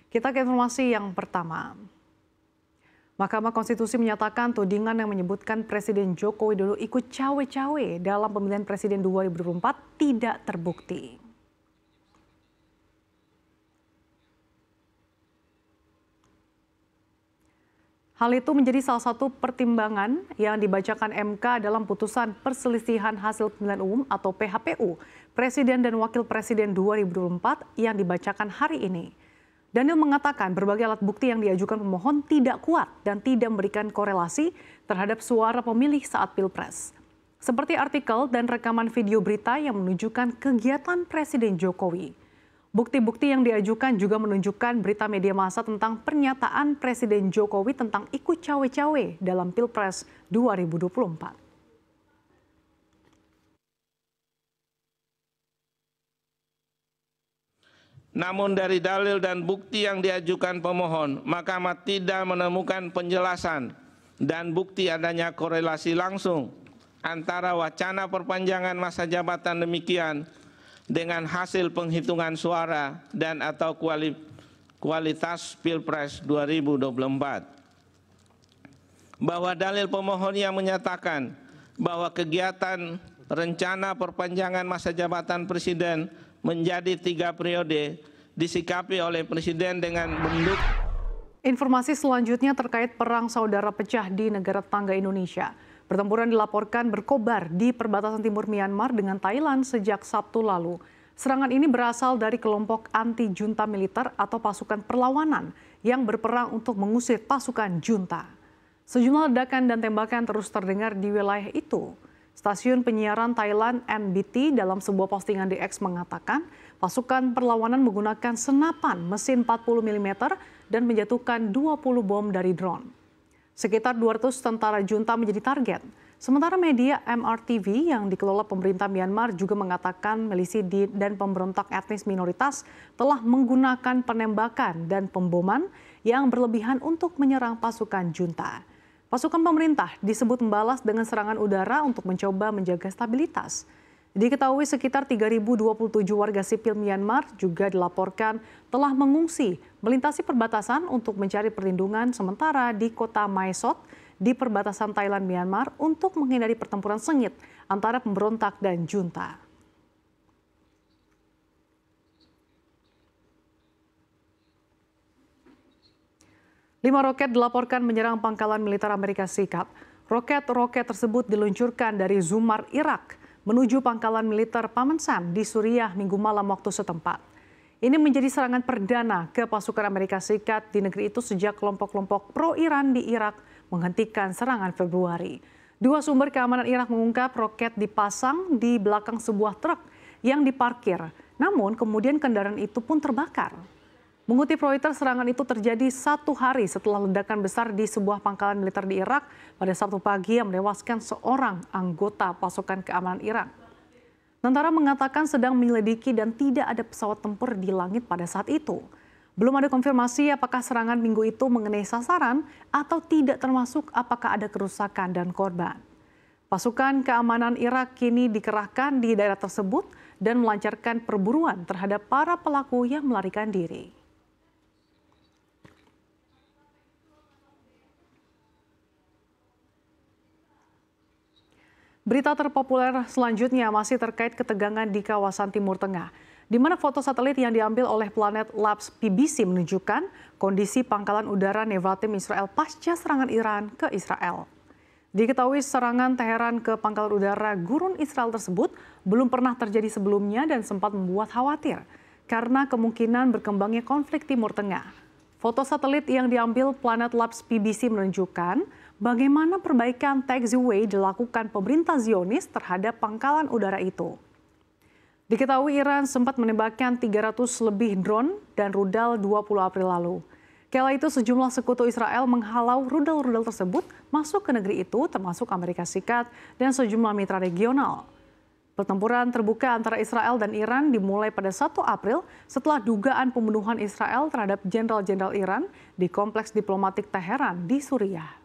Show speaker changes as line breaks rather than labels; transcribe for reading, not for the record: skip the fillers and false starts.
Kita ke informasi yang pertama. Mahkamah Konstitusi menyatakan tudingan yang menyebutkan Presiden Joko Widodo ikut cawe-cawe dalam pemilihan Presiden 2024 tidak terbukti. Hal itu menjadi salah satu pertimbangan yang dibacakan MK dalam putusan perselisihan hasil pemilihan umum atau PHPU Presiden dan Wakil Presiden 2024 yang dibacakan hari ini. Daniel mengatakan berbagai alat bukti yang diajukan pemohon tidak kuat dan tidak memberikan korelasi terhadap suara pemilih saat Pilpres. Seperti artikel dan rekaman video berita yang menunjukkan kegiatan Presiden Jokowi. Bukti-bukti yang diajukan juga menunjukkan berita media massa tentang pernyataan Presiden Jokowi tentang ikut cawe-cawe dalam Pilpres 2024.
Namun dari dalil dan bukti yang diajukan pemohon, Mahkamah tidak menemukan penjelasan dan bukti adanya korelasi langsung antara wacana perpanjangan masa jabatan demikian dengan hasil penghitungan suara dan atau kualitas Pilpres 2024. Bahwa dalil pemohon yang menyatakan bahwa kegiatan rencana perpanjangan masa jabatan Presiden menjadi 3 periode disikapi oleh Presiden dengan bentuk.
Informasi selanjutnya terkait perang saudara pecah di negara tetangga Indonesia. Pertempuran dilaporkan berkobar di perbatasan timur Myanmar dengan Thailand sejak Sabtu lalu. Serangan ini berasal dari kelompok anti-junta militer atau pasukan perlawanan yang berperang untuk mengusir pasukan junta. Sejumlah ledakan dan tembakan terus terdengar di wilayah itu. Stasiun penyiaran Thailand NBT dalam sebuah postingan di X mengatakan pasukan perlawanan menggunakan senapan mesin 40 mm dan menjatuhkan 20 bom dari drone. Sekitar 200 tentara junta menjadi target. Sementara media MRTV yang dikelola pemerintah Myanmar juga mengatakan milisi dan pemberontak etnis minoritas telah menggunakan penembakan dan pemboman yang berlebihan untuk menyerang pasukan junta. Pasukan pemerintah disebut membalas dengan serangan udara untuk mencoba menjaga stabilitas. Diketahui sekitar 3.027 warga sipil Myanmar juga dilaporkan telah mengungsi melintasi perbatasan untuk mencari perlindungan sementara di kota Mae Sot di perbatasan Thailand-Myanmar untuk menghindari pertempuran sengit antara pemberontak dan junta. Lima roket dilaporkan menyerang pangkalan militer Amerika Serikat. Roket-roket tersebut diluncurkan dari Zumar, Irak, menuju pangkalan militer Pamensam di Suriah Minggu malam waktu setempat. Ini menjadi serangan perdana ke pasukan Amerika Serikat di negeri itu sejak kelompok-kelompok pro-Iran di Irak menghentikan serangan Februari. Dua sumber keamanan Irak mengungkap roket dipasang di belakang sebuah truk yang diparkir. Namun kemudian kendaraan itu pun terbakar. Mengutip Reuters, serangan itu terjadi 1 hari setelah ledakan besar di sebuah pangkalan militer di Irak pada Sabtu pagi yang menewaskan seorang anggota pasukan keamanan Irak. Tentara mengatakan sedang menyelidiki dan tidak ada pesawat tempur di langit pada saat itu. Belum ada konfirmasi apakah serangan minggu itu mengenai sasaran atau tidak termasuk apakah ada kerusakan dan korban. Pasukan keamanan Irak kini dikerahkan di daerah tersebut dan melancarkan perburuan terhadap para pelaku yang melarikan diri. Berita terpopuler selanjutnya masih terkait ketegangan di kawasan Timur Tengah, di mana foto satelit yang diambil oleh Planet Labs PBC menunjukkan kondisi pangkalan udara Nevatim Israel pasca serangan Iran ke Israel. Diketahui serangan Teheran ke pangkalan udara Gurun Israel tersebut belum pernah terjadi sebelumnya dan sempat membuat khawatir karena kemungkinan berkembangnya konflik Timur Tengah. Foto satelit yang diambil Planet Labs PBC menunjukkan bagaimana perbaikan taxiway dilakukan pemerintah Zionis terhadap pangkalan udara itu. Diketahui Iran sempat menembakkan 300 lebih drone dan rudal 20 April lalu. Kala itu sejumlah sekutu Israel menghalau rudal-rudal tersebut masuk ke negeri itu termasuk Amerika Serikat dan sejumlah mitra regional. Pertempuran terbuka antara Israel dan Iran dimulai pada 1 April setelah dugaan pembunuhan Israel terhadap jenderal-jenderal Iran di kompleks diplomatik Teheran di Suriah.